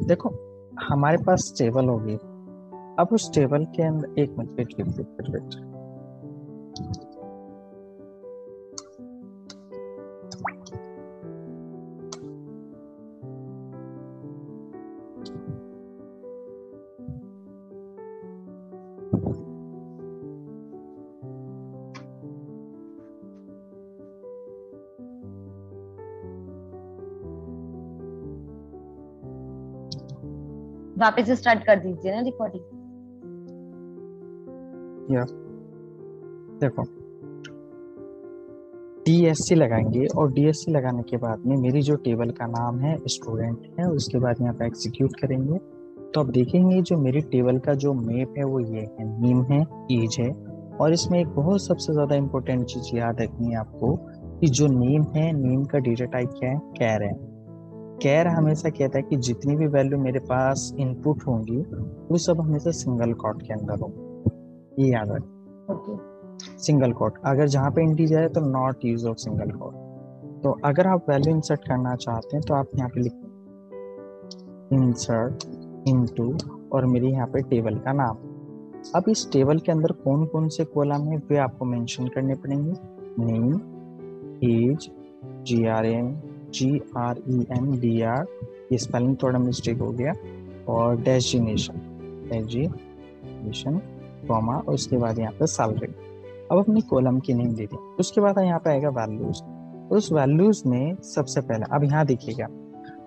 देखो, हमारे पास टेबल होगी। अब उस टेबल के अंदर एक minute wait wait wait wait. वापस से स्टार्ट कर दीजिए ना रिकॉर्डिंग। या देखो, डीएससी लगाएंगे और डीएससी लगाने के बाद में मेरी जो टेबल का नाम है स्टूडेंट है, उसके बाद यहाँ पे एग्जीक्यूट करेंगे। तो आप देखेंगे जो मेरी टेबल का जो मैप है वो ये है, नेम है, एज है। और इसमें एक बहुत सबसे ज्यादा इंपॉर्टेंट चीज याद रखनी है आपको कि जो नेम है, नेम का डेटा टाइप क्या है, कैर है। कैर हमेशा कहता है कि जितनी भी वैल्यू मेरे पास इनपुट होंगी वो सब हमेशा सिंगल कोट के अंदर होंगी, ये याद रखें। ओके। सिंगल कोट, अगर जहाँ पे इंटीजर है तो not use of single quote. तो अगर आप वैल्यू इंसर्ट करना चाहते हैं तो आप यहाँ पे लिखें इंसर्ट इनटू और मेरे यहाँ पे टेबल का नाम। अब इस टेबल के अंदर कौन कौन से कॉलम है वे आपको मेंशन करने पड़ेंगे। नेम, एज, GREN ये स्पेलिंग थोड़ा मिस्टेक हो गया, और डेस्टिनेशन कॉमा और उसके बाद यहाँ पे सैलरी। अब अपनी कॉलम की नेम दे दी, उसके बाद यहाँ पे आएगा वैल्यूज। उस वैल्यूज में सबसे पहले अब यहाँ देखिएगा,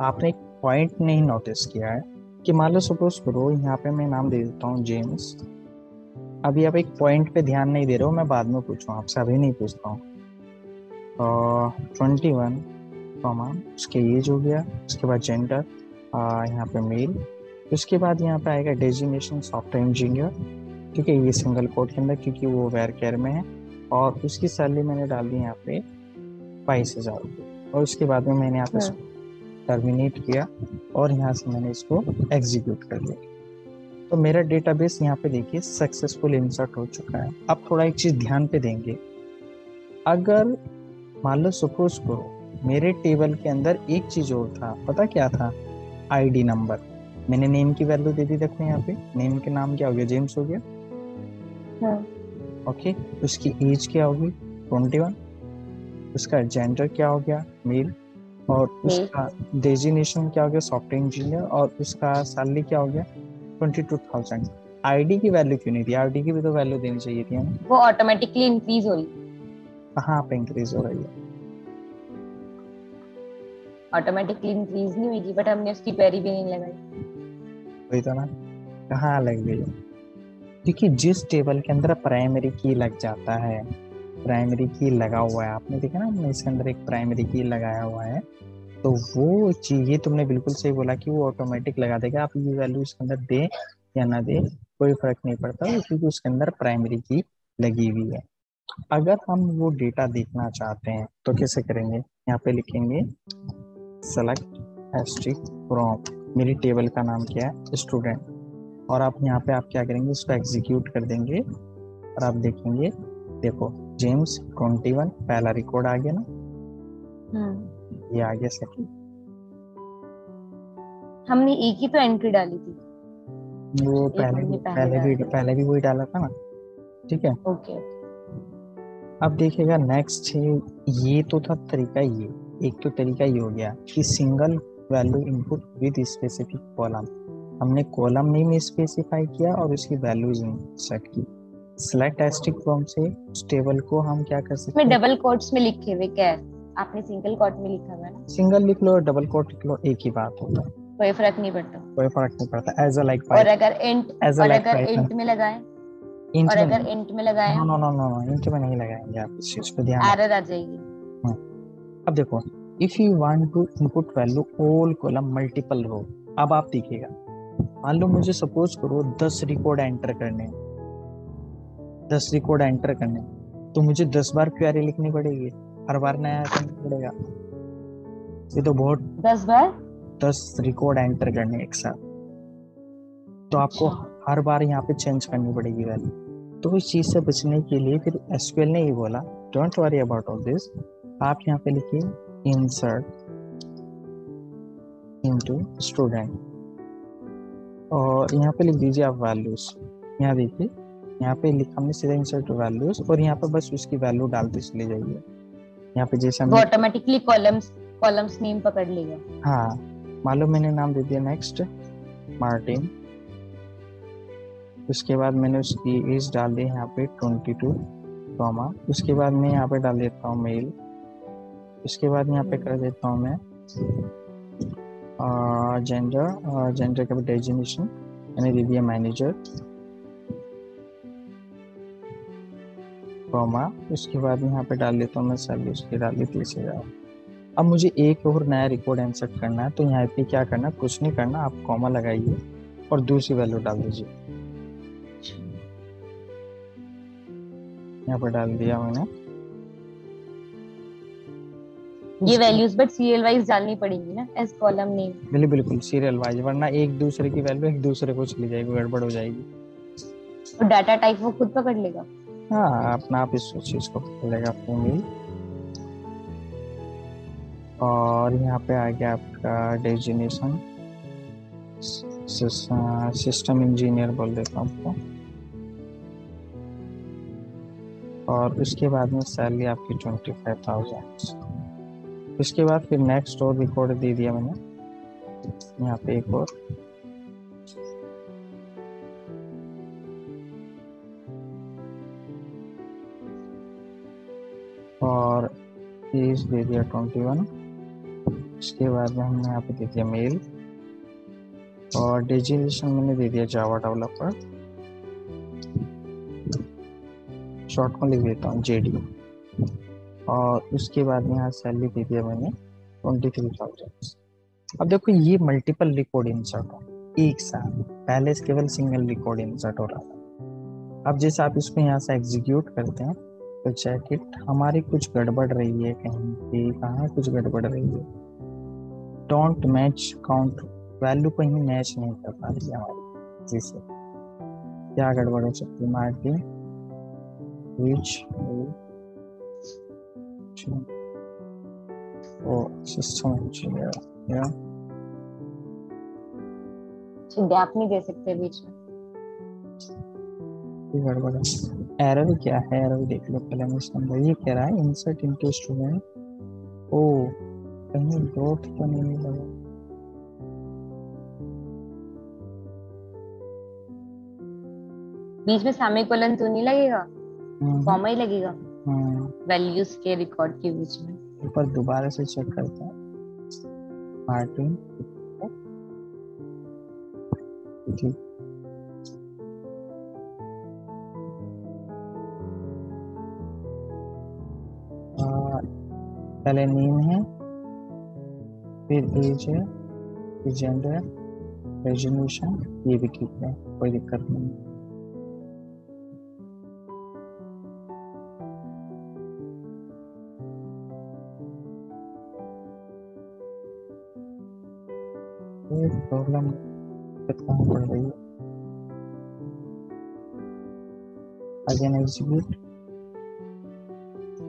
आपने एक पॉइंट नहीं नोटिस किया है कि मान लो सपोज करो यहाँ पे मैं नाम दे देता हूँ जेम्स। अभी आप एक पॉइंट पे ध्यान नहीं दे रहे हो, मैं बाद में पूछूँ आपसे, अभी नहीं पूछता हूँ। 21 कॉमा उसके एज हो गया, उसके बाद जेंडर यहाँ पे मेल, उसके बाद यहाँ पे आएगा डेजिग्नेशन सॉफ्टवेयर इंजीनियर, ठीक है, ये सिंगल कोट के अंदर क्योंकि वो वेयर केयर में है। और उसकी सैलरी मैंने डाल दी यहाँ पे 22,000, और उसके बाद में मैंने यहाँ पे टर्मिनेट किया और यहाँ से मैंने इसको एग्जीक्यूट कर दिया। तो मेरा डेटाबेस यहाँ पे देखिए सक्सेसफुल इंसर्ट हो चुका है। अब थोड़ा एक चीज ध्यान पे देंगे, अगर मान लो सपोज करो मेरे टेबल के अंदर एक चीज और था, पता क्या था, आईडी नंबर। मैंने नेम की वैल्यू दे दी, देखो यहाँ पे नेम के नाम क्या हो गया, जेम्स हो गया। ओके, उसकी एज क्या होगी, 21, उसका जेंडर क्या हो गया, मेल, और उसका डेजिग्नेशन क्या हो गया, सॉफ्टवेयर इंजीनियर, और उसका सैलरी क्या हो गया, 22,000। आईडी की वैल्यू क्यों नहीं दी, आईडी की भी तो वैल्यू देनी चाहिए थी हमें। वो ऑटोमेटिकली इंक्रीज हो रही, कहाँ पे इंक्रीज हो रही है, ऑटोमेटिकली इंक्रीज नहीं हुई, बट हमने उसकी क्वेरी भी नहीं लगाई। वही तो ना, कहाँ लग गई है, क्योंकि जिस टेबल के अंदर प्राइमरी की लग जाता है, प्राइमरी की लगा हुआ है, आपने देखा ना हमने इसके अंदर एक प्राइमरी की लगाया हुआ है, तो वो चीज, ये तुमने बिल्कुल सही बोला कि वो ऑटोमेटिक लगा देगा, आप ये वैल्यू इसके अंदर दे या ना दे कोई फर्क नहीं पड़ता, क्योंकि उसके अंदर प्राइमरी की लगी हुई है। अगर हम वो डेटा देखना चाहते हैं तो कैसे करेंगे, यहाँ पे लिखेंगे सेलेक्ट एस्ट्रिक फ्रॉम, मेरी टेबल का नाम क्या है, स्टूडेंट, और आप यहाँ पे आप क्या करेंगे, इसको एग्जीक्यूट कर देंगे और आप देखेंगे, देखो जेम्स 21 पहला रिकॉर्ड आ गया ना, ये आ गया सेकंड। हमने एक ही तो एंट्री डाली थी, वो पहले भी वही डाला था ना, ठीक है। ओके। अब देखिएगा नेक्स्ट है, ये तो था तरीका, ये एक तो तरीका ये हो गया कि single value input with specific column, हमने कॉलम नेम स्पेसिफाई किया और उसकी वैल्यूज सेट की। सिलेक्ट एस्ट्रिक फ्रॉम से उस टेबल को हम क्या कर सकते हैं, डबल कोट्स में लिखे हुए क्या है, आपने सिंगल कोट में लिखा हुआ है ना, सिंगल लिख लो डबल कोट लिख लो, एक ही बात होता है, कोई फर्क नहीं पड़ता, कोई फर्क नहीं पड़ता। एज अ लाइक और अगर इंट में लगाए, इंट और में अगर इंट में लगाए, no no no no no, int में नहीं लगाएंगे, आप इस चीज पे ध्यान एरर आ जाएगी। अब देखो, if you want to input value all column multiple row, अब आप देखिएगा, मान लो मुझे सपोज करो 10 रिकॉर्ड एंटर करने, 10 रिकॉर्ड एंटर करने, तो मुझे 10 बार क्वेरी लिखनी पड़ेगी, हर बार नया करना पड़ेगा, ये तो बहुत 10 बार 10 रिकॉर्ड एंटर करने एक साथ, तो आपको हर बार यहाँ पे चेंज करनी पड़ेगी वैल्यू। तो इस चीज से बचने के लिए फिर एसक्यूएल ने ये बोला, don't worry about all this, आप यहाँ पे लिखिए इंसर्ट इनटू स्टूडेंट, और यहाँ पे लिख दीजिए आप वैल्यूज। यहाँ देखिए, यहाँ पे लिखा हमने सीधा इंसर्ट वैल्यूज, और यहाँ पे बस उसकी वैल्यू डालते चले जाइए। यहाँ पे जैसे वो हमने, ऑटोमेटिकली कॉलम्स नेम पकड़ लेगा। हाँ मान लो मैंने नाम दे दिया नेक्स्ट मार्टिन, उसके बाद मैंने उसकी एज डाल दी यहाँ पे 22, कॉमा, उसके बाद मैं यहाँ पे डाल देता हूँ मेल, उसके बाद यहाँ पे कर देता हूँ मैं जेंडर का डेजिग्नेशन मैंने दे दिया मैनेजर, कॉमा, उसके बाद यहाँ पे डाल देता हूँ मैं सैलरी, उसकी डाल दी 30,000। अब मुझे एक और नया रिकॉर्ड इंसर्ट करना है, तो यहाँ पे क्या करना, कुछ नहीं करना, आप कॉमा लगाइए और दूसरी वैल्यू डाल दीजिए। यहाँ पर डाल दिया मैंने, ये वैल्यूज बट सीरियल वाइज डालनी पड़ेगी ना एज कॉलम नेम। बिल्कुल बिल्कुल सीरियल वाइज, वरना एक दूसरे की वैल्यू एक दूसरे को चली जाएगी, गड़बड़ हो जाएगी। और डाटा टाइप वो खुद पकड़ लेगा। हाँ अपना आप इस चीज को पकड़ेगा मेल, और यहाँ पे आ गया आपका डेजिग्नेशन, सिस्टम इंजीनियर बोल देता हूँ आपको, और उसके बाद में सैलरी आपकी 25,000। उसके बाद फिर नेक्स्ट और रिकॉर्ड दे दिया मैंने, यहाँ पे एक और एज दे दिया 21। उसके बाद में हमने यहाँ पे दे दिया मेल, और डेजिग्नेशन मैंने दे दिया जावा डेवलपर, शॉर्ट में लिख देता हूँ जेडी, और उसके बाद में यहाँ सैलरी दे दिया मैंने 23,000। अब देखो ये मल्टीपल रिकॉर्ड इंसर्ट हो एक साथ, पहले से केवल सिंगल रिकॉर्ड इंसर्ट हो रहा था। अब जैसे आप इसको यहाँ से एग्जीक्यूट करते हैं तो चेक इट, हमारी कुछ गड़बड़ रही है कहीं पे, कहाँ कुछ गड़बड़ रही है, डोंट मैच काउंट वैल्यू कहीं मैच नहीं कर पा रही है हमारी, जिससे क्या गड़बड़ हो सकती है, मार्टिन which सिस्टम इंजीनियर या गैप नहीं दे सकते बीच में। गड़बड़ है। एरर क्या है, एरर देख लो पहले। मैं समझ, ये कह रहा है इंसर्ट इनटू स्टूडेंट, ओ कहीं डॉट तो नहीं लगा, बीच में सेमीकोलन तो नहीं लगेगा, कॉमा ही लगेगा वैल्यूज के रिकॉर्ड के बीच में। ऊपर दोबारा से चेक करते हैं, मार्टिन ठीक, पहले नेम है, फिर एज है, फिर जेंडर, रेजोल्यूशन, ये भी ठीक है, कोई दिक्कत नहीं। प्रॉब्लम कहाँ पड़ रही है, अगेन एग्जीक्यूट,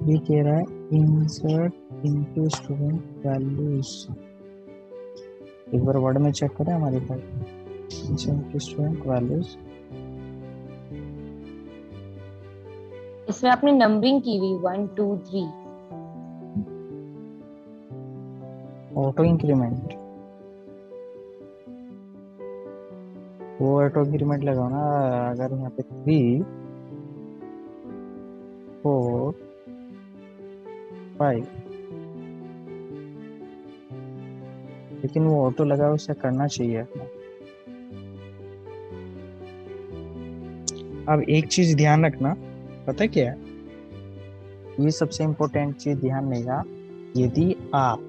ये कह रहा है इंसर्ट इनटू स्टूडेंट वैल्यूज, एक बार वर्ड में चेक करें हमारे पास, इंसर्ट स्टूडेंट वैल्यूज, इसमें आपने नंबरिंग की हुई 1 2 3, ऑटो इंक्रीमेंट, वो ऑटो इंक्रीमेंट लगाओ ना, अगर यहाँ पे 3 4 5, लेकिन वो ऑटो लगा, उसे करना चाहिए। अब एक चीज ध्यान रखना, पता है क्या है, ये सबसे इम्पोर्टेंट चीज ध्यान देगा, यदि आप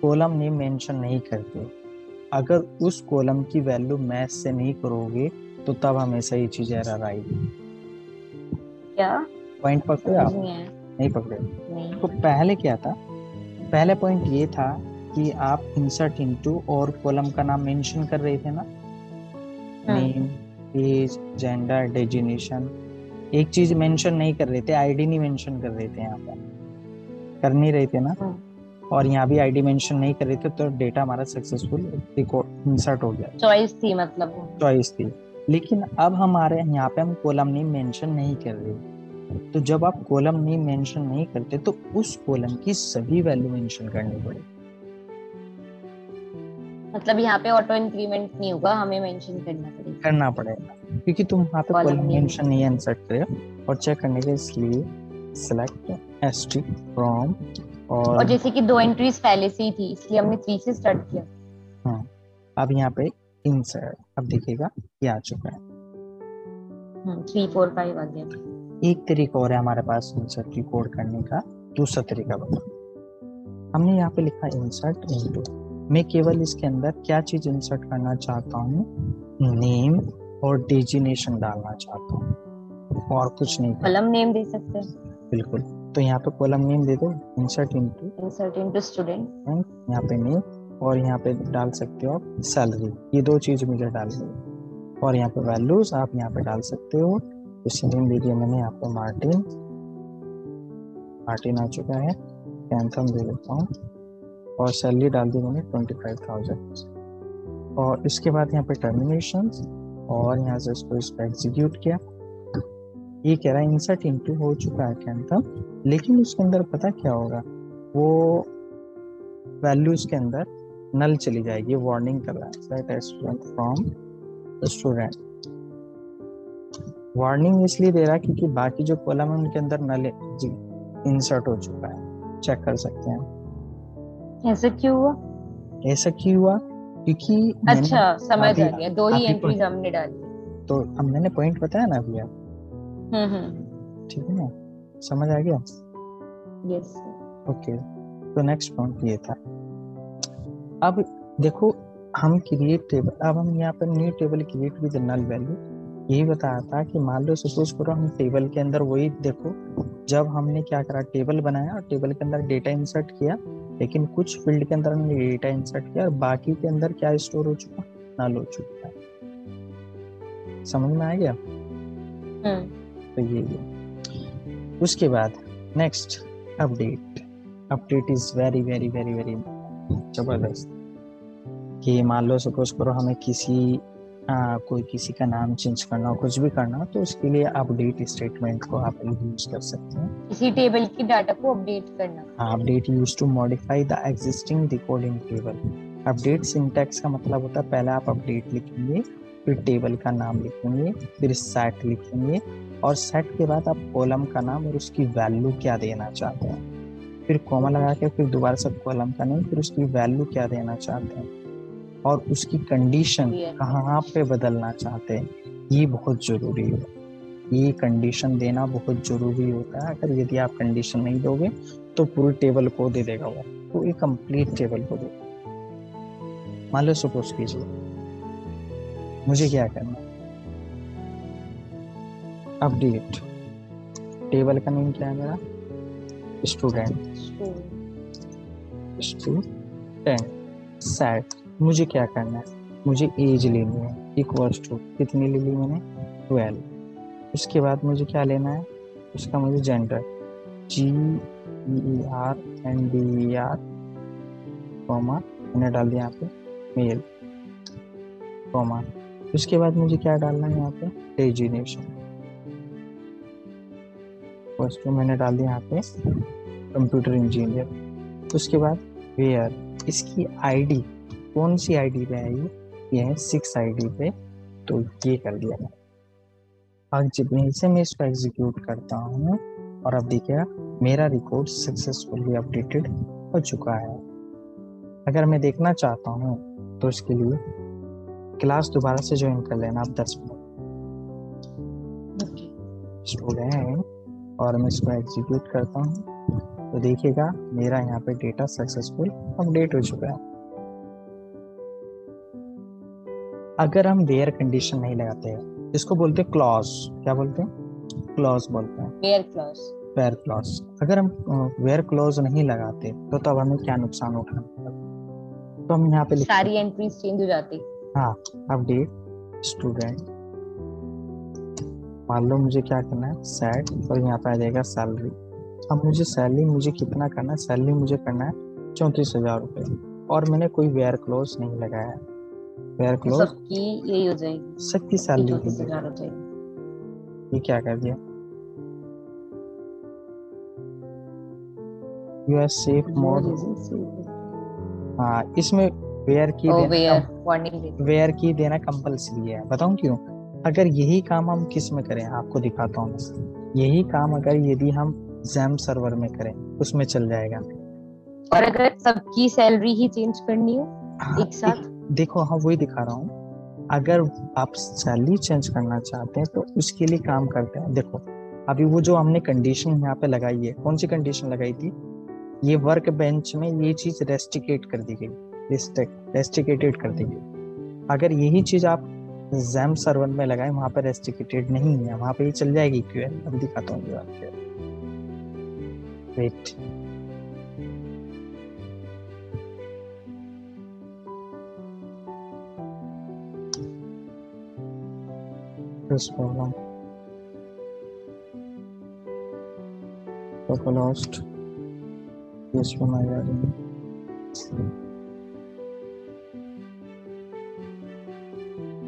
कॉलम नेम मेंशन नहीं करते, अगर उस कॉलम की वैल्यू मैच से नहीं करोगे तो तब हमेशा ये चीज एरर आएगी। क्या पॉइंट पकड़े आप? नहीं पकड़े। नहीं। तो पहले क्या था, पहले पॉइंट ये था कि आप इंसर्ट इनटू और कॉलम का नाम मेंशन कर रहे थे ना, नेम, एज, जेंडर, डेजिग्नेशन, एक चीज मेंशन नहीं कर रहे थे, आईडी नहीं मेंशन कर रहे थे, यहाँ पर कर नहीं रहे थे ना। और यहाँ भी आईडी मेंशन नहीं कर रहे थे तो डेटा हमारा सक्सेसफुल रिकॉर्ड इंसर्ट हो गया। चॉइस थी मतलब, चॉइस थी। लेकिन अब हमारे यहाँ पे हम कॉलम नेम मेंशन नहीं कर रहे, तो जब आप कॉलम नेम मेंशन नहीं करते तो उस कॉलम की सभी वैल्यू मेंशन करनी पड़ेगी। मतलब यहाँ पे ऑटो इंक्रीमेंट नहीं होगा, हमें मेंशन करना पड़ेगा क्योंकि तुम यहाँ पे कॉलम मेंशन नहीं इंसर्ट करे। और चेक करने के इसलिए सिलेक्ट एसटी फ्रॉम, और जैसे कि 2 एंट्रीज पहले से ही थी इसलिए हमने 3 से स्टार्ट किया। हाँ, अब यहाँ पे इंसर्ट, अब देखिएगा ये आ चुका है। 3 4 5 आ गया। एक तरीका और है हमारे पास इंसर्ट रिकॉर्ड करने का, दूसरा तरीका बता। हमने यहाँ पे लिखा इंसर्ट इनटू, मैं केवल इसके अंदर क्या चीज इंसर्ट करना चाहता हूँ, नेम और डेजिनेशन डालना चाहता हूँ और कुछ नहीं। कॉलम नेम दे सकते हैं बिल्कुल, तो यहाँ पे कॉलम नेम दे दो इंसर्ट इनटू स्टूडेंट, यहाँ पे नेम, और यहाँ पे डाल सकते हो आप सैलरी, ये 2 चीज मुझे डालनी है। और यहाँ पे वैल्यूज आप यहाँ पे डाल सकते हो, इसी नेम दे दिया मैंने यहाँ पे मार्टिन, मार्टिन आ चुका है, कैंथम दे देता हूँ, और सैलरी डाल दी मैंने 25,000। और इसके बाद यहाँ पे टर्मिनेशन, और यहाँ से इसको एग्जीक्यूट किया। ये कह रहा है इंसर्ट इनटू हो चुका है कैंथम, लेकिन उसके अंदर पता क्या होगा, वो वैल्यूज के अंदर नल चली जाएगी, वार्निंग कर रहा है set student from student. Warning इसलिए दे रहा है क्योंकि बाकी जो कॉलम है उनके अंदर नल इंसर्ट हो चुका है, चेक कर सकते हैं। ऐसा क्यों हुआ? ऐसा क्यों हुआ क्योंकि अच्छा समझ आ गया, 2 ही एंट्रीज हमने डाली, तो अब मैंने पॉइंट बताया ना भैया। ठीक है ना, समझ आ गया? यस। ओके, तो नेक्स्ट पॉइंट ये था। अब देखो हम क्रिएट टेबल, अब हम यहाँ पर new table create with null value, यही बताया था कि मान लो सपोज करो हम टेबल के अंदर, वही देखो जब हमने क्या करा, टेबल बनाया और टेबल के अंदर डेटा इंसर्ट किया, लेकिन कुछ फील्ड के अंदर हमने डेटा इंसर्ट किया और बाकी के अंदर क्या स्टोर हो चुका, नल हो चुका है। समझ में आ गया? तो ये उसके बाद next update. Update is very very very very जबरदस्त। कि मान लो सपोज करो हमें कोई किसी का नाम चेंज करना हो, कुछ भी करना हो, तो उसके लिए अपडेट स्टेटमेंट को आप यूज कर सकते हैं। इसी टेबल की डाटा को अपडेट करना। हाँ, update use to modify the existing recording table. Update syntax का मतलब होता है पहले आप अपडेट लिखेंगे, फिर टेबल का नाम लिखेंगे, फिर सेट लिखेंगे, और सेट के बाद आप कॉलम का नाम और उसकी वैल्यू क्या देना चाहते हैं, फिर कॉमा लगा के फिर दोबारा से कॉलम का नाम, फिर उसकी वैल्यू क्या देना चाहते हैं, और उसकी कंडीशन कहाँ पे बदलना चाहते हैं। ये बहुत जरूरी है, ये कंडीशन देना बहुत जरूरी होता है। अगर यदि आप कंडीशन नहीं दोगे तो पूरी टेबल को दे देगा वो, तो एक कंप्लीट टेबल को देगा। मान लो सपोज कीजिए मुझे क्या करना, अपडेट, टेबल का नेम क्या है मेरा, स्टूडेंट, सेट, मुझे क्या करना है, मुझे एज लेनी है, इक्वल्स टू कितनी ले ली मैंने, 12। उसके बाद मुझे क्या लेना है, उसका मुझे जेंडर, GERNDER, कॉमा मैंने डाल दिया यहाँ पे मेल, कॉमा। उसके बाद मुझे क्या डालना है यहाँ पे, डेजिग्नेशन, फर्स्ट मैंने डाल दिया यहाँ पे कंप्यूटर इंजीनियर। उसके बाद वेयर, इसकी आईडी कौन सी आईडी पे है, ये है 6 आईडी पे, तो ये कर दिया मैंने। अब जब से मैं इसको एग्जीक्यूट करता हूँ और अब देखिएगा मेरा रिकॉर्ड सक्सेसफुली अपडेटेड हो चुका है। अगर मैं देखना चाहता हूँ तो इसके लिए क्लास दोबारा से ज्वाइन कर लेना आप 10 मिनट स्टूडेंट, और मैं इसको एग्जीक्यूट करता हूँ तो देखिएगा मेरा यहाँ पे डेटा सक्सेसफुल अपडेट हो चुका है। अगर हम वेयर कंडीशन नहीं लगाते हैं, इसको बोलते हैं क्लॉज, क्या बोलते हैं, क्लॉज बोलते हैं, वेयर क्लॉज, वेयर क्लॉज। अगर हम वेयर क्लॉज नहीं लगाते तो तब हमें क्या नुकसान उठाना पड़ता, तो हम यहाँ पे सारी एंट्रीज चेंज हो जाती। हाँ, अपडेट स्टूडेंट, मान लो मुझे क्या करना है, सेट, और यहाँ पे आ जाएगा सैलरी। अब मुझे सैलरी मुझे कितना करना है, सैलरी मुझे करना है 34,000 रुपये। और मैंने कोई वेयर क्लोज नहीं लगाया। वेयर तो क्लोज सबकी यही हो जाएगी, सबकी सबकी सैलरी के लिए। 34,000 हो जाएगी। ये क्या कर दिया? Use safe no mode. Reason से। हाँ, इसमें वेयर की ओ देना वेयर वार्निंग दे। वेयर की देना कंपलसरी है। बताऊं क्यों? अगर यही काम हम किस में करें, आपको दिखाता हूँ मैं। यही काम अगर यदि हम जैम सर्वर में करें, उसमें चल जाएगा। और अगर सबकी सैलरी ही चेंज करनी हो हाँ, एक साथ? देखो, हाँ वही दिखा रहा हूँ। अगर आप सैलरी चेंज करना चाहते हैं तो उसके लिए काम करते हैं। देखो, अभी वो जो हमने कंडीशन यहाँ पे लगाई है, कौन सी कंडीशन लगाई थी? ये वर्क बेंच में ये चीज रेस्ट्रिकेट कर दी गई, रेस्ट्रिकेटेड कर दी गई। अगर यही चीज आप जैम सर्वर में लगाए, वहां पे रेस्ट्रिकेटेड नहीं है, वहां पे ये चल जाएगी क्यूएल। अभी दिखाता हूँ ये। वेट, प्रॉब्लम लोकलहोस्ट इसमें आ जा रही है।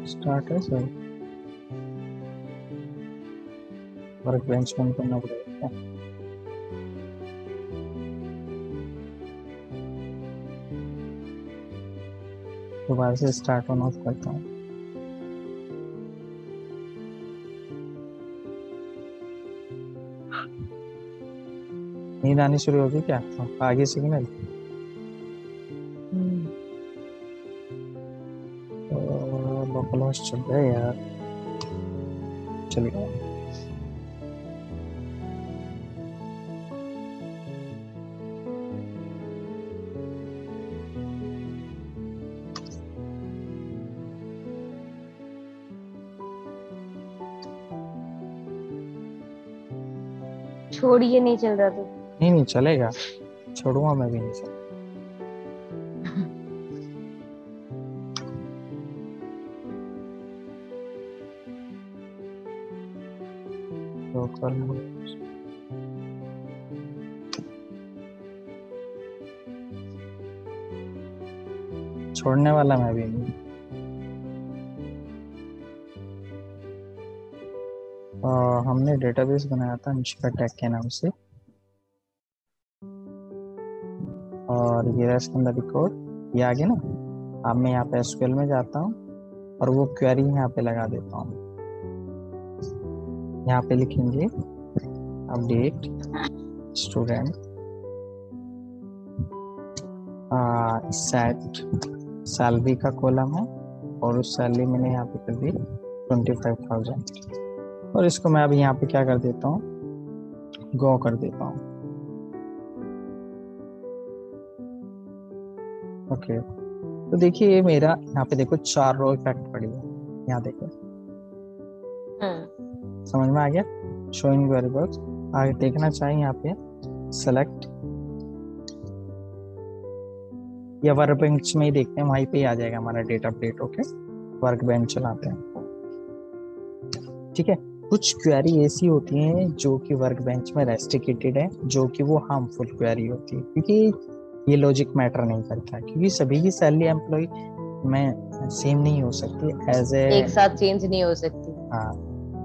स्टार्ट है सर, वर्क बेंच बंद करना पड़ेगा। दोबारा से स्टार्ट ऑन ऑफ करता हूँ। नींद आनी शुरू होगी क्या? आगे सिग्नल लोकलहोस्ट चल रहा है यार, चल गया। छोड़िए, नहीं चल रहा तो। नहीं नहीं चलेगा, छोड़ूंगा मैं भी नहीं सर। छोड़ने वाला मैं भी नहीं। हमने डेटाबेस बनाया था अनुष्का टैग के नाम से, और ये रहा इसके अंदर रिकॉर्ड। ये आ गया ना। अब मैं यहाँ पे एसक्यूएल में जाता हूँ और वो क्वेरी यहाँ पे लगा देता हूँ। यहाँ पे लिखेंगे अपडेट स्टूडेंट सेट सैलरी का कॉलम है, और उस सैलरी मैंने यहाँ पे कर दी 25,000। और इसको मैं अभी यहाँ पे क्या कर देता हूँ, गो कर देता हूँ। ओके, तो देखिए ये मेरा यहाँ पे देखो 4 रो इफेक्ट पड़ी है। यहाँ देखो, समझ में आ गया? Showing variables. आगे देखना चाहिए यहाँ पे सेलेक्ट, या वर्क बेंच में ही देखते हैं, वहीं पे ही आ जाएगा हमारा data update. Okay, work bench चलाते हैं। ठीक है, कुछ क्वेरी ऐसी होती हैं जो कि वर्क बेंच में रेस्ट्रिकेटेड है, जो कि वो हार्मफुल क्वेरी होती है, क्योंकि ये लॉजिक मैटर नहीं करता, क्योंकि सभी की सैलरी एम्प्लॉय में सेम नहीं हो सकती, एज ए एक साथ चेंज नहीं हो सकती। हाँ,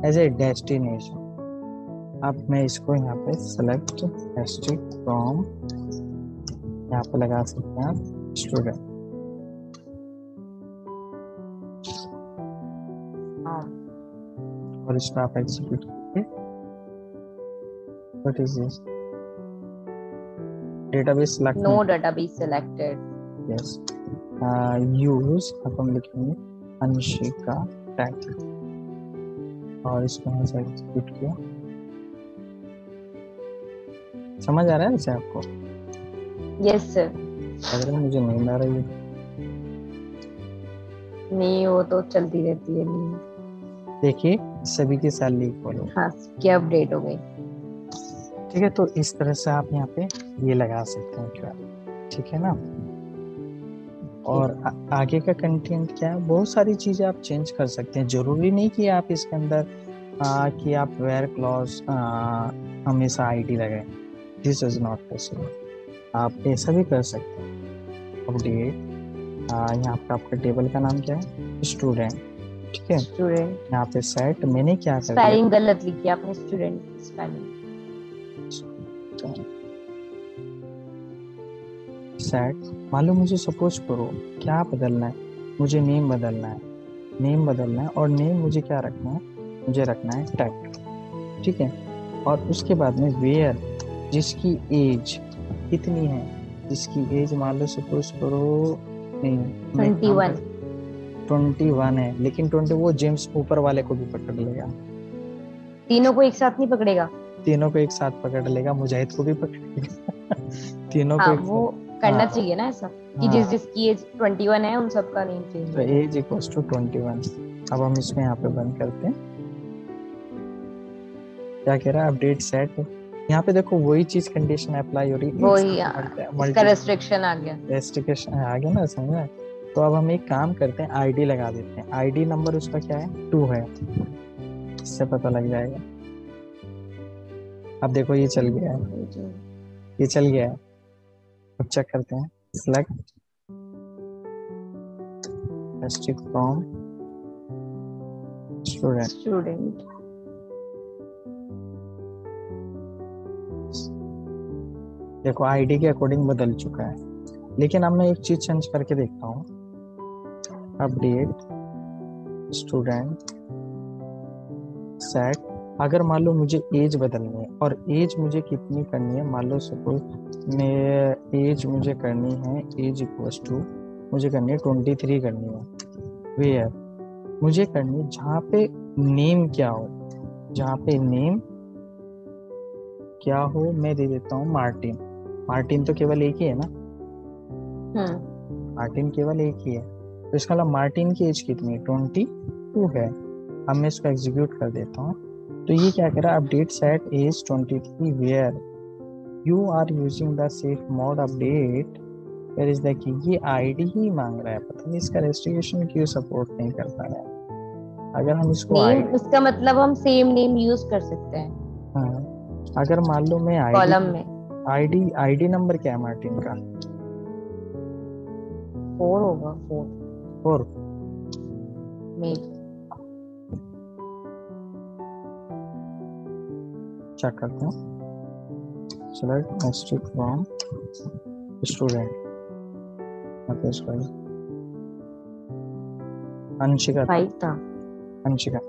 एज ए डेस्टिनेशन। अब मैं इसको यहाँ पे सेलेक्ट डिस्ट्रिक्ट फ्रॉम, यहाँ पे लगा सकते हैं स्टूडेंट, और इसको आप एग्जीक्यूट करके what is this database select, no database selected. Yes, use, अब हम लिखेंगे अनुशिका टैग, और इसको यहाँ से एग्जीक्यूट किया। समझ आ रहा है इसे आपको? Yes sir. अगर मुझे नींद आ रही है, नहीं वो तो चलती रहती है नींद। देखिए सभी की सैलरी इक्वल हो। हाँ, क्या अपडेट हो गई। ठीक है, तो इस तरह से आप यहाँ पे ये लगा सकते हैं क्या, ठीक है ना? और आगे का कंटेंट क्या है, बहुत सारी चीजें आप चेंज कर सकते हैं। जरूरी नहीं कि आप इसके अंदर कि आप वेयर क्लॉज हमेशा आईडी लगाएं। This is not possible. आप ऐसा भी कर सकते हैं, अपडेट। यहाँ पे आपका टेबल का नाम क्या है, स्टूडेंट, ठीक है। स्टूडेंट। यहाँ पे सेट मैंने क्या कर दिया, स्पेलिंग गलत लिखी है आपने, स्टूडेंट स्पेलिंग। सेट। मान लो मुझे सपोज करो क्या बदलना है, मुझे नेम बदलना है, नेम बदलना है, और नेम मुझे क्या रखना है, मुझे रखना है टेक, ठीक है। और उसके बाद में वेयर, जिसकी एज कितनी है, जिसकी एज मान लो सपोज करो, नहीं मैं काम 21। कर, 21 है, लेकिन 20 वो जेम्स ऊपर वाले को भी पकड़ लेगा, तीनों को एक साथ नहीं पकड़ेगा। तीनों को एक साथ पकड़ लेगा, मुजाहिद को भी पकड़ेगा तीनों को हाँ, एक वो साथ। करना हाँ चाहिए ना ऐसा, कि जिस हाँ, जिसकी एज 21 है उन सबका नेम चेंज तो होगा। Age equals to 21। अब हम इसमें यहाँ पे बंद करते हैं। क्या कह रहा है, अपडेट सेट। यहाँ पे देखो वही चीज कंडीशन अप्लाई हो रही है, वो एक ही साथ इसका मल्टी रेस्ट्रिक्शन आ गया। रेस्ट्रिक्शन आ गया ना, समझ में। तो अब हम एक काम करते हैं, आईडी लगा देते हैं, आईडी नंबर उसका क्या है, 2 है, इससे पता लग जाएगा। अब देखो ये चल गया है, ये चल गया है। अब चेक करते हैं, select district from student. Student. देखो आईडी के अकॉर्डिंग बदल चुका है, लेकिन अब मैं एक चीज चेंज करके देखता हूँ, अपडेट स्टूडेंट सेट। अगर मान लो मुझे एज बदलनी है, और एज मुझे कितनी करनी है, मान लो सपोज मैं एज मुझे करनी है, एज इक्वल्स टू मुझे करनी है 23 करनी है। वेयर मुझे करनी है जहाँ पे नेम क्या हो, जहाँ पे नेम क्या हो, मैं दे देता हूँ मार्टिन। मार्टिन तो केवल एक ही है ना, मार्टिन केवल एक ही है, तो इसका मतलब मार्टिन की एज कितनी है, 22 है। अब मैं इसको एग्जीक्यूट कर देता हूँ, तो ये क्या कह रहा है, update set age 23 where you are using the safe mode update, where is the key. ये आईडी ही मांग रहा है, पता नहीं इसका रेस्ट्रिक्शन क्यों सपोर्ट नहीं कर पा रहा है। अगर हम इसको नेम, आईडी, उसका मतलब हम सेम नेम यूज कर सकते हैं हाँ, अगर मान लो मैं आईडी, कॉलम में। आईडी नंबर क्या है मार्टिन का, 4 होगा, 4 4। में। चेक करते हैं, select district from student, Anshika था, 5 था। अंशिका।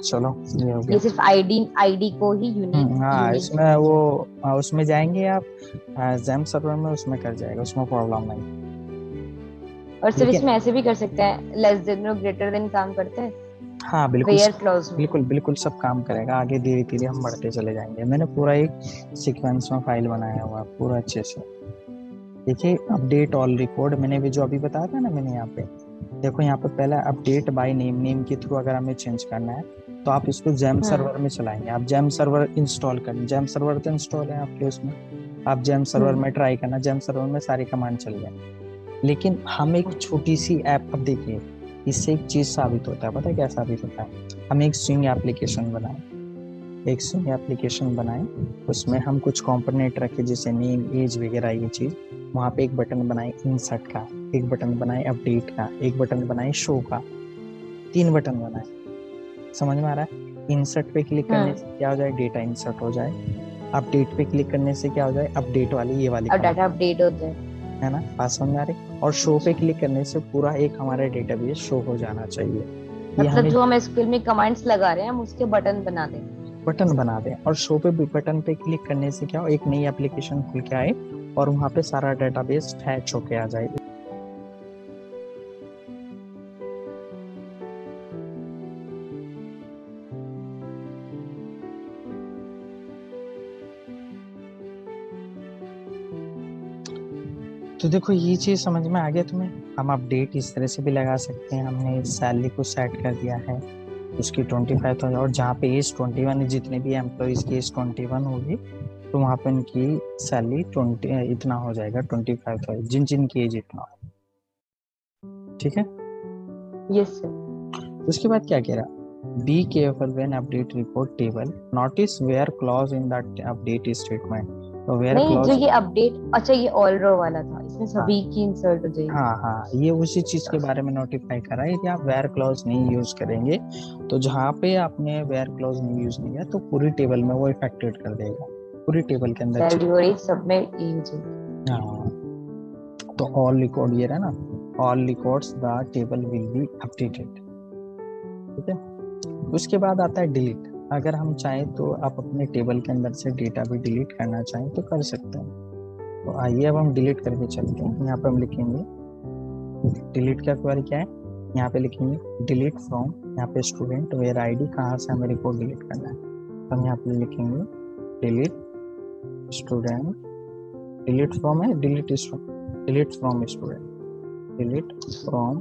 चलो ये हो ये गया। सिर्फ आईडी आईडी को ही यूनिक हाँ यूनिक इसमें वो उसमें जाएंगे आप, जेम सर्वर में, उसमें कर जाएगा, उसमें प्रॉब्लम नहीं। और सिर्फ लेकिन इसमें ऐसे भी कर सकते हैं, लेस देन और ग्रेटर देन काम करते हैं हाँ बिल्कुल, वेयर क्लॉज में। बिल्कुल बिल्कुल सब काम करेगा, आगे धीरे धीरे हम बढ़ते चले जाएंगे। मैंने पूरा एक सीक्वेंस में फाइल बनाया हुआ है पूरा अच्छे से। देखिए अपडेट ऑल रिकॉर्ड, मैंने भी जो अभी बताया था ना, मैंने यहाँ पे देखो, यहाँ पे पहला अपडेट बाय नेम, नेम के थ्रू अगर हमें चेंज करना है तो आप इसको जेम सर्वर में चलाएंगे। आप जेम सर्वर इंस्टॉल करें, जेम सर्वर तो इंस्टॉल है आपके उसमें, आप जेम सर्वर में ट्राई करना, जेम सर्वर में सारी कमांड चल जाए। लेकिन हम एक छोटी सी ऐप, अब देखिए इससे एक चीज साबित होता है, पता है क्या साबित होता है, हम एक स्विंग एप्लीकेशन बनाएं, एक स्विंग एप्लीकेशन बनाएं, उसमें हम कुछ कंपोनेंट रखें जैसे नेम एज वगैरह ये चीज, वहाँ पे एक बटन बनाए इंसर्ट का, एक बटन बनाए अपडेट का, एक बटन बनाए शो का, 3 बटन बनाए। समझ में आ रहा है, इंसर्ट पे क्लिक करने से क्या हो जाए, डेटा इंसर्ट हो जाए, अपडेट पे क्लिक करने से क्या हो जाए, अपडेट वाली ये वाली और डाटा अपडेट होता है ना, बात समझ में आ रही। और शो पे क्लिक करने से पूरा एक हमारा डेटाबेस शो हो जाना चाहिए। ये मतलब हमें जो हम एसक्यूएल में कमांड्स लगा रहे हैं हम उसके बटन बना दें। बटन बना दें, और शो पे भी बटन पे क्लिक करने से क्या हो, एक नई एप्लीकेशन खुल के आए और वहाँ पे सारा डेटाबेस फैच होके आ जाए। तो देखो ये चीज समझ में आ गया तुम्हें, हम अपडेट इस तरह से भी लगा सकते हैं। हमने सैलरी को सेट कर दिया है, उसकी 25,000, और जहाँ पे एज 21 है, जितने भी एम्प्लॉइज की एज 21 होगी तो वहाँ पे उनकी सैलरी 20 इतना हो जाएगा, 25,000, जिन जिन की एज इतना हो। ठीक है, यस सर। उसके बाद क्या कह रहा, Be careful when update report table. Notice where clause in that update statement. तो where नहीं, जो clause, ये अपडेट, अच्छा ये ऑल रो वाला था, इसमें हाँ सभी की इंसर्ट हो जाएगी। हाँ हाँ, ये उसी चीज के बारे में नोटिफाई करा है कि आप वेयर क्लॉज नहीं यूज करेंगे। तो जहाँ पे आपने वेयर क्लॉज नहीं यूज नहीं किया तो पूरी टेबल में वो इफेक्टेड कर देगा, पूरी टेबल के अंदर। सैलरी और एज सब में यही हो जाएगी। हाँ, तो ऑल रिकॉर्ड ये रहा ना, all records the table will be updated. ठीक है, उसके बाद आता है डिलीट। अगर हम चाहें तो आप अपने टेबल के अंदर से डेटा भी डिलीट करना चाहें तो कर सकते हैं। तो आइए अब हम डिलीट करके चलते हैं। यहाँ पे हम लिखेंगे डिलीट का क्वेरी क्या है, यहाँ पे लिखेंगे डिलीट फ्रॉम, यहाँ पे स्टूडेंट वेयर आईडी, कहाँ से हमें रिकॉर्ड डिलीट करना है। तो हम यहाँ पे लिखेंगे डिलीट स्टूडेंट, डिलीट फ्रॉम है, delete from student, delete from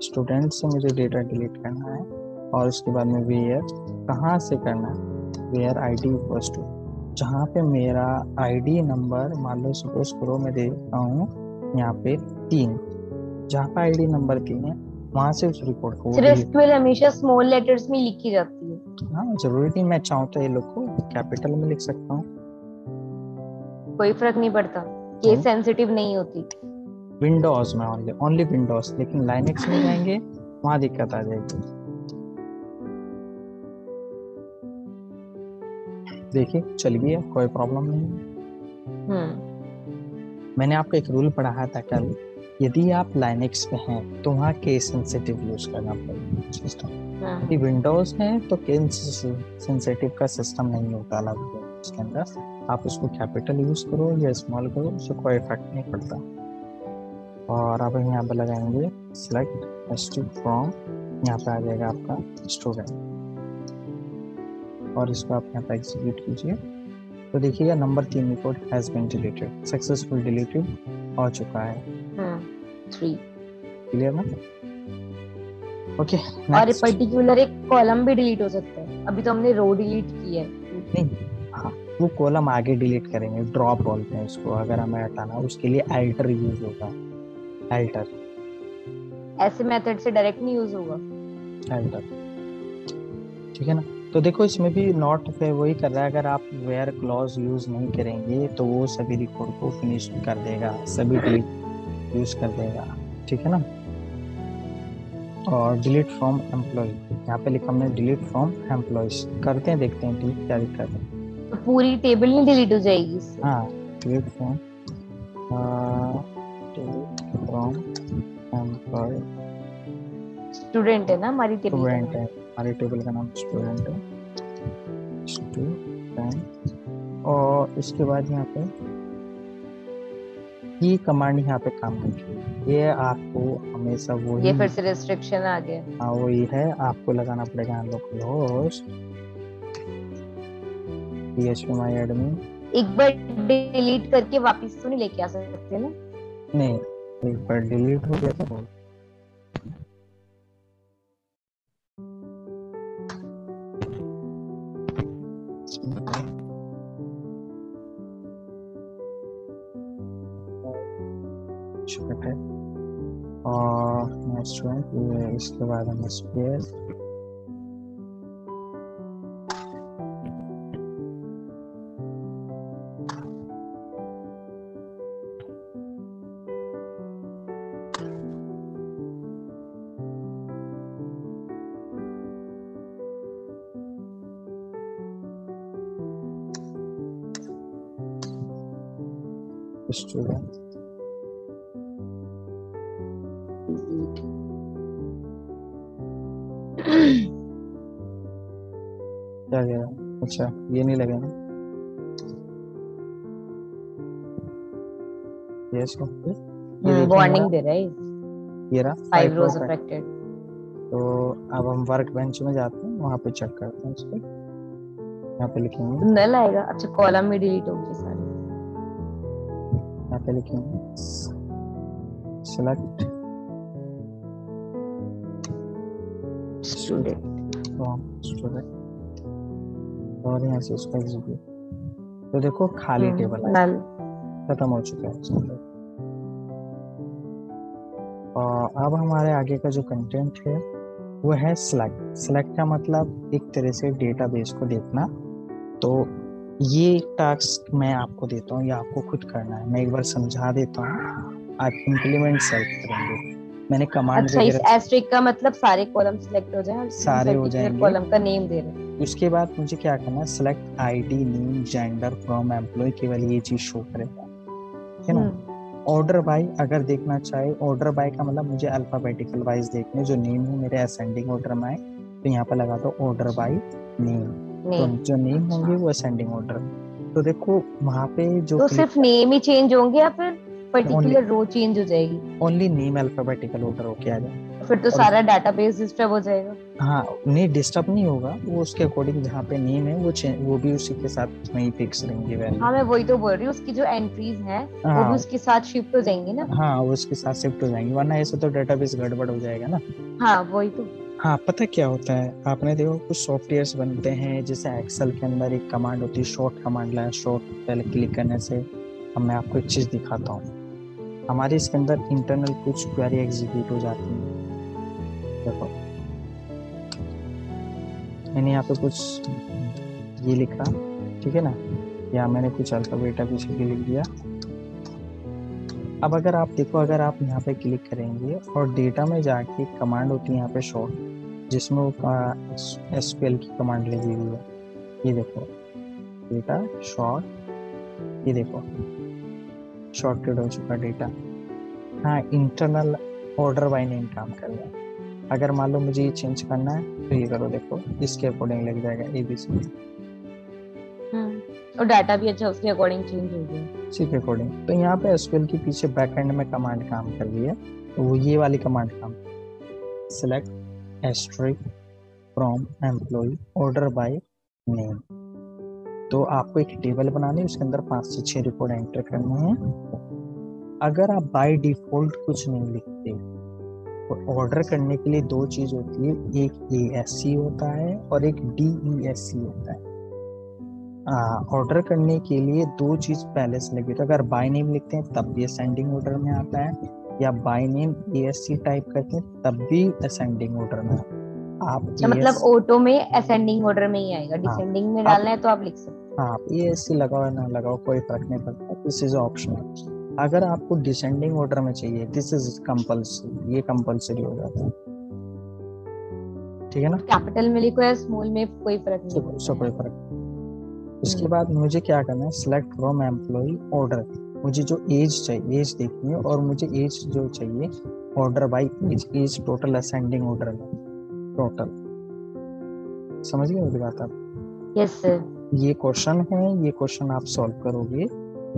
student से मुझे डेटा डिलीट करना है। और उसके बाद में वेयर, कहाँ से करना है, वेयर आईडी इक्वल्स टू, जहाँ पे मेरा आईडी नंबर, मान लो सपोज करो मैं दे देता हूँ यहाँ पे 3, जहाँ पे आईडी नंबर 3 है वहां से उस रिकॉर्ड को SQL हमेशा स्मॉल लेटर्स में लिखी जाती है। हाँ, जरूरी नहीं मैं चाहूँ तो ये लोग को कैपिटल में लिख सकता हूँ, कोई फर्क नहीं पड़ता, केस सेंसिटिव नहीं होती। विंडोज में ओनली विंडोज, लेकिन लाइनक्स में जाएंगे वहां दिक्कत आ जाएगी। देखिए चल गया, कोई प्रॉब्लम नहीं। मैंने आपको एक रूल पढ़ाया था कल, यदि आप लाइनक्स पे हैं तो वहाँ केस सेंसिटिव यूज करना पड़ेगा सिस्टम। यदि विंडोज है तो केस सेंसिटिव का सिस्टम नहीं होता अलग उसके अंदर, आप उसको कैपिटल यूज करो या स्मॉल करो, उससे कोई इफेक्ट नहीं पड़ता। और अब यहाँ पे लगाएंगे सिलेक्ट एसटी फ्रॉम, यहाँ पे आ जाएगा आपका स्टूडेंट, और इसको आप यहाँ पे एग्जीक्यूट कीजिए। तो देखिएगा number 3 record has been deleted, successful deleted हो चुका है। 3 क्लियर ना? ओके, और पर्टिकुलर एक कॉलम भी डिलीट हो सकता है, अभी तो हमने रो डिलीट की है। नहीं, हाँ वो कॉलम आगे डिलीट करेंगे, ड्रॉप बोलते हैं उसको, अगर हमें हटाना उसके लिए अल्टर यूज होगा, अल्टर। ऐसे मेथड से डायरेक्ट नहीं यूज होगा अल्टर, ठीक है ना? तो देखो इसमें भी नॉट पे वही कर रहा है, अगर आप वेयर क्लॉज यूज नहीं करेंगे तो वो सभी रिकॉर्ड को फिनिश कर देगा, सभी डिलीट यूज कर देगा, ठीक है ना? और डिलीट फ्रॉम एम्प्लॉय, यहाँ पे लिखा हमने डिलीट फ्रॉम एम्प्लॉयज, करते हैं देखते हैं ठीक क्या दिक्कत है। तो पूरी टेबल नहीं डिलीट हो जाएगी इससे? हाँ, डिलीट फ्रॉम एम्प्लॉय, स्टूडेंट है ना हमारी टेबल, स्टूडेंट है हमारी टेबल का नाम, स्टूडेंट है, स्टूडेंट। और इसके बाद यहाँ पे की कमांड यहाँ पे काम करती है, ये आपको हमेशा वही, ये फिर से रेस्ट्रिक्शन आ गया। हाँ वही है, आपको लगाना पड़ेगा लोकल होस्ट phpMyAdmin। एक बार डिलीट करके वापस तो नहीं लेके आ सकते ना? नहीं, एक बार डिलीट हो गया तो है। और नेक्स्ट इसके बाद हम स्पेस, स्टूडेंट क्या गया? अच्छा ये नहीं लगेगा, यस वार्निंग दे रहा है, ये रहा 5 rows अफेक्टेड। तो अब हम वर्क बेंच में जाते हैं, वहाँ पे चेक करते हैं इसको, यहाँ पे लिखेंगे नल आएगा। अच्छा कॉलम में डिलीट होंगे सारे, यहाँ पे लिखेंगे सिलेक्ट स्टूडेंट, और यहाँ से इसका एग्जीक्यूट। तो देखो खाली टेबल है, खत्म हो चुका है। और अब हमारे आगे का जो कंटेंट है वो है सेलेक्ट। सेलेक्ट का मतलब एक तरह से डेटाबेस को देखना। तो ये टास्क मैं आपको देता हूँ, ये आपको खुद करना है। मैं एक बार समझा देता हूँ, आप इम्प्लीमेंट सेल्फ करेंगे। मैंने कमांड अच्छा, इस वगैरह एस्ट्रिक का मतलब सारे कॉलम सिलेक्ट हो जाए और किसी सारे हो पर्टिकुलर जाएंगे। कॉलम का नेम दे रहे हैं। उसके बाद मुझे क्या करना है, select ID name gender from employ, केवल ये चीज शो करेगा, है ना। ऑर्डर बाय अगर देखना चाहे, ऑर्डर बाय का मतलब मुझे अल्फाबेटिकल वाइज देखने, जो नेम है मेरे असेंडिंग ऑर्डर में आए, तो यहाँ पर लगा दो ऑर्डर बाय नेम। तो नेम। जो नेम अच्छा, होंगे वो असेंडिंग ऑर्डर। तो देखो वहां पे जो तो क्लिक सिर्फ नेम ही चेंज होंगे या फिर ओनली पर्टिकुलर रो चेंज हो जाएगी? ओनली नेम अल्फाबेटिकल ऑर्डर होके आ जाए। फिर तो और सारा डेटाबेस डिस्टर्ब हो जाएगा। हाँ, नहीं डिस्टर्ब नहीं होगा, वो उसके अकॉर्डिंग जहाँ पे नेम है वो भी उसी के साथ वही फिक्स रहेंगे वैल्यू। हाँ, मैं वही तो बोल रही हूँ, उसकी जो एंट्रीज हैं वो भी हाँ उसके साथ शिफ्ट हो जाएंगी ना। हाँ, वो उसके साथ शिफ्ट हो जाएंगे, वरना ऐसे तो डेटाबेस गड़बड़ हो जाएगा ना। हाँ, वही तो। हाँ, पता क्या होता है, आपने देखो कुछ सॉफ्टवेयर्स बनते हैं, जैसे एक्सेल के अंदर एक कमांड होती है शॉर्ट कमांड, ला शॉर्ट पहले क्लिक करने से। अब मैं आपको एक चीज दिखाता हूँ, हमारे इसके अंदर इंटरनल कुछ क्वेरी एग्जीक्यूट हो जाती है। देखो मैंने यहाँ पे कुछ ये लिखा, ठीक है ना, या मैंने कुछ अल्फाबेट पीछे के लिख दिया। अब अगर आप देखो, अगर आप यहाँ पे क्लिक करेंगे और डेटा में जाके कमांड होती है यहाँ पे शॉर्ट, जिसमें वो एसक्यूएल की कमांड लगी हुई है। ये देखो डेटा शॉर्ट, ये देखो शॉर्टेड हो चुका डेटा। हाँ, इंटरनल ऑर्डर बाय नेम काम कर रहा है। अगर मान लो मुझे ये चेंज करना है तो ये करो, देखो इसके अकॉर्डिंग लग जाएगा एबीसी। और डाटा भी अच्छा उसके अकॉर्डिंग चेंज हो गया। इसी के अकॉर्डिंग। तो यहाँ पे एसक्यूएल के पीछे बैकएंड में कमांड काम कर रही है, तो वो ये वाली कमांड काम, select asterisk from employ order by name. तो आपको एक टेबल बनानी है, उसके अंदर 5 से 6 रिकॉर्ड एंटर करने हैं। अगर आप बाय डिफॉल्ट कुछ नहीं लिखते, तो ऑर्डर करने के लिए 2 चीज होती है, एक एएससी होता है और एक डीईएससी होता है। ऑर्डर करने के लिए 2 चीज पहले से लगी, तो अगर बाय नेम लिखते हैं तब भी असेंडिंग ऑर्डर में आता है, या बाय नेम एएससी टाइप करते हैं तब भी असेंडिंग ऑर्डर में आता है। आप अच्छा, मतलब ऑटो में असेंडिंग ऑर्डर में ही आएगा, हाँ, डिसेंडिंग में डालना है तो आप लिख सकते हाँ, आप एएससी लगाओ या ना लगाओ कोई फर्क नहीं पड़ता, दिस इज ऑप्शनल। अगर आपको डिसेंडिंग ऑर्डर में चाहिए, दिस इज कंपल्सरी, ये कंपल्सरी हो जाता है, ठीक है ना। हो। कैपिटल में लिखो या स्मॉल में, कोई फर्क नहीं पड़ता कोई है। फर्क। उसके बाद मुझे क्या करना है, सिलेक्ट फ्रॉम एम्प्लॉय ऑर्डर। मुझे जो एज चाहिए, एज देखनी है, और मुझे एज जो चाहिए order by age, age total ascending order में टोटल। समझ गए मेरी बात आप? Yes sir. ये क्वेश्चन है, ये क्वेश्चन आप सॉल्व करोगे,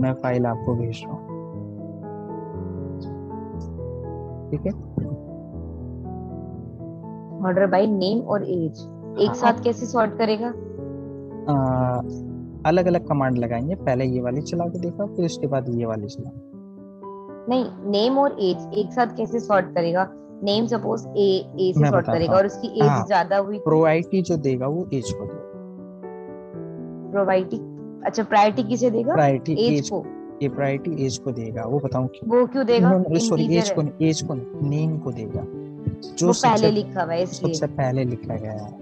मैं फाइल आपको भेज रहा हूँ, ठीक है। ऑर्डर बाय नेम और एज एक साथ कैसे सॉर्ट करेगा? अलग अलग कमांड लगाएंगे, पहले ये वाली चला के देखा, फिर उसके बाद ये वाली चला। नहीं, नेम और एज एक साथ कैसे सॉर्ट करेगा? नेम सपोज ए से मैं सॉर्ट बताता करेगा हूँ, और उसकी एज ज्यादा हुई तो प्रोआइटी जो देगा वो एज को देगा। प्रोवाइटी, अच्छा प्रायोरिटी किसे देगा? प्रायोरिटी एज को। ये प्रायोरिटी एज को देगा, वो बताऊं क्यों। वो क्यों देगा? सॉरी, इंटीजर है, एज को नेम को देगा, जो वो पहले लिखा हुआ है इसलिए। सबसे पहले लिखा गया है।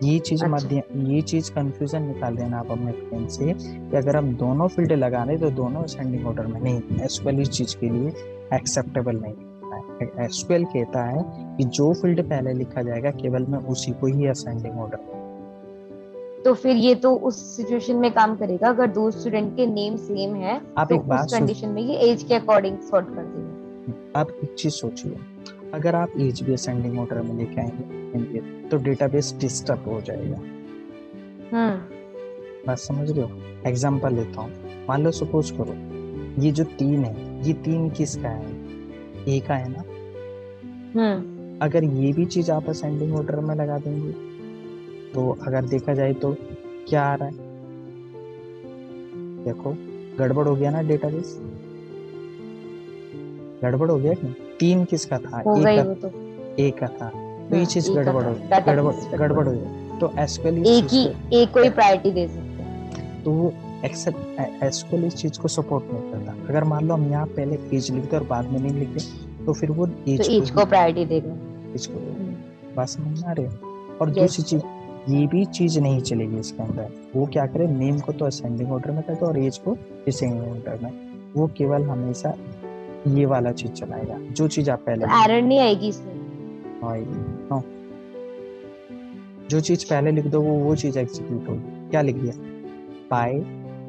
ये चीज अच्छा, ये चीज कंफ्यूजन निकाल देना आप अपने फ्रेंड से, कि अगर हम दोनों फील्ड लगा रहे तो दोनों असेंडिंग ऑर्डर में नहीं, एसक्यूएल इस चीज के लिए एक्सेप्टेबल नहीं है। एसक्यूएल कहता है कि जो फील्ड पहले लिखा जाएगा केवल मैं उसी को ही असेंडिंग ऑर्डर। तो फिर ये तो उस सिचुएशन में काम करेगा अगर 2 स्टूडेंट के नेम सेम है, आप तो एक बात उस कंडीशन में ये एज के अकॉर्डिंग सॉर्ट कर देगा। आप एक चीज सोचिए, अगर आप एज भी असेंडिंग ऑर्डर में लेके आएंगे तो डेटाबेस डिस्टर्ब हो जाएगा। बात समझ रहे हो? एग्जांपल लेता हूँ, मान लो सपोज करो ये जो 3 है, ये 3 किसका है? ए का है ना। अगर ये भी चीज आप असेंडिंग ऑर्डर में लगा देंगे तो अगर देखा जाए तो क्या आ रहा है, देखो गड़बड़ हो गया ना, डेटाबेस गड़बड़ हो गया कि 3 किसका था? ए का था, तो ये चीज गड़बड़ हो गई। तो एसक्यूएल एक कोई प्रायोरिटी दे सकते हैं, तो वो एसक्यूएल इस चीज को सपोर्ट नहीं करता। अगर मान लो हम यहाँ पहले एज लिखते और बाद में नहीं लिखते, तो फिर वो एज को प्रायोरिटी देगा। बात समझ में आ रही है। और यस दूसरी चीज, सर। ये भी चीज नहीं चलेगी इसके अंदर। वो क्या करे, नेम को तो असेंडिंग ऑर्डर में कर दो और एज को डिसेंडिंग ऑर्डर में। वो केवल हमेशा ये वाला चीज चलाएगा, जो चीज आप पहले तो लिख एरर नहीं आएगी इसमें? आएगी। हाँ, जो चीज पहले लिख दो वो चीज एग्जीक्यूट होगी। क्या लिख दिया, बाय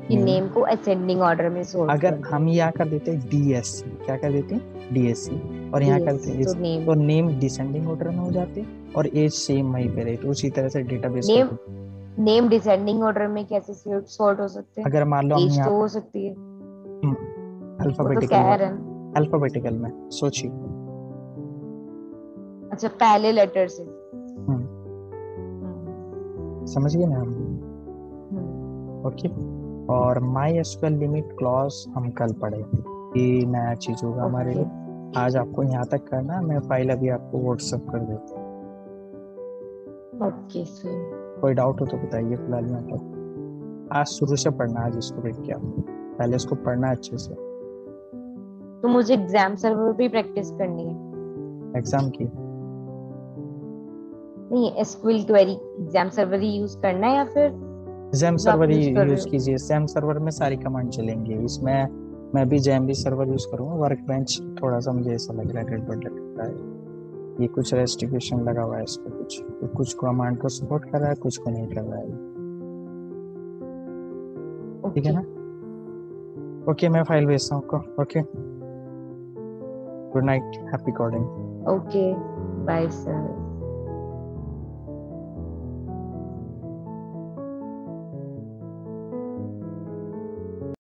कि नेम। नेम को असेंडिंग ऑर्डर में सॉर्ट अगर कर हम यहाँ कर देते डीएससी, क्या कर देते डीएससी, और यहाँ करते डीएससी तो नेम। तो नेम डिसेंडिंग ऑर्डर में हो जाते और एज सेम वहीं पे रहे। तो उसी तरह से डेटाबेस नेम को, नेम डिसेंडिंग ऑर्डर में कैसे सॉर्ट हो सकते हैं? अगर मान लो हम एज यहाँ तो हो सकती है। वो तो अल्फाबेटिकल कह रहे हैं। अल्फाबेटिकल में सोचिए। अच्छा, पहले लेटर से। हम्म, हम्म, समझ गए ना हम। हम्म, ओके। और माई एसक्यूएल लिमिट क्लॉज हम कल पढ़े, ये नया चीज होगा हमारे ओके। लिए। आज आपको यहाँ तक करना है, मैं फाइल अभी आपको व्हाट्सएप कर देता हूँ। Okay sir. कोई डाउट हो तो बताइए, फिलहाल मैं तो आज शुरू से पढ़ना, आज इसको देख के आपको पहले इसको पढ़ना अच्छे से। तो मुझे एग्जाम सर्वर पे प्रैक्टिस करनी है? एग्जाम की नहीं, एसक्यूएल क्वेरी एग्जाम सर्वर ही यूज करना है या फिर जैम जो आप सर्वर यूज कर रहे यूज हो? कीजिए। जैम सर्वर में सारी कमांड चलेंगे। इसमें मैं भी जैम भी सर्वर यूज करूंगा। वर्क बेंच थोड़ा सा मुझे ऐसा लग रहा है गड़बड़ लग रहा है। ये कुछ रेस्ट्रिक्शन लगा हुआ है इस पे, कुछ कमांड को सपोर्ट कर रहा है, कुछ को नहीं कर रहा है। ठीक है ओके। ना। ओके, मैं फाइल भेजता हूँ आपको। Okay, good night, happy coding. Okay, bye sir.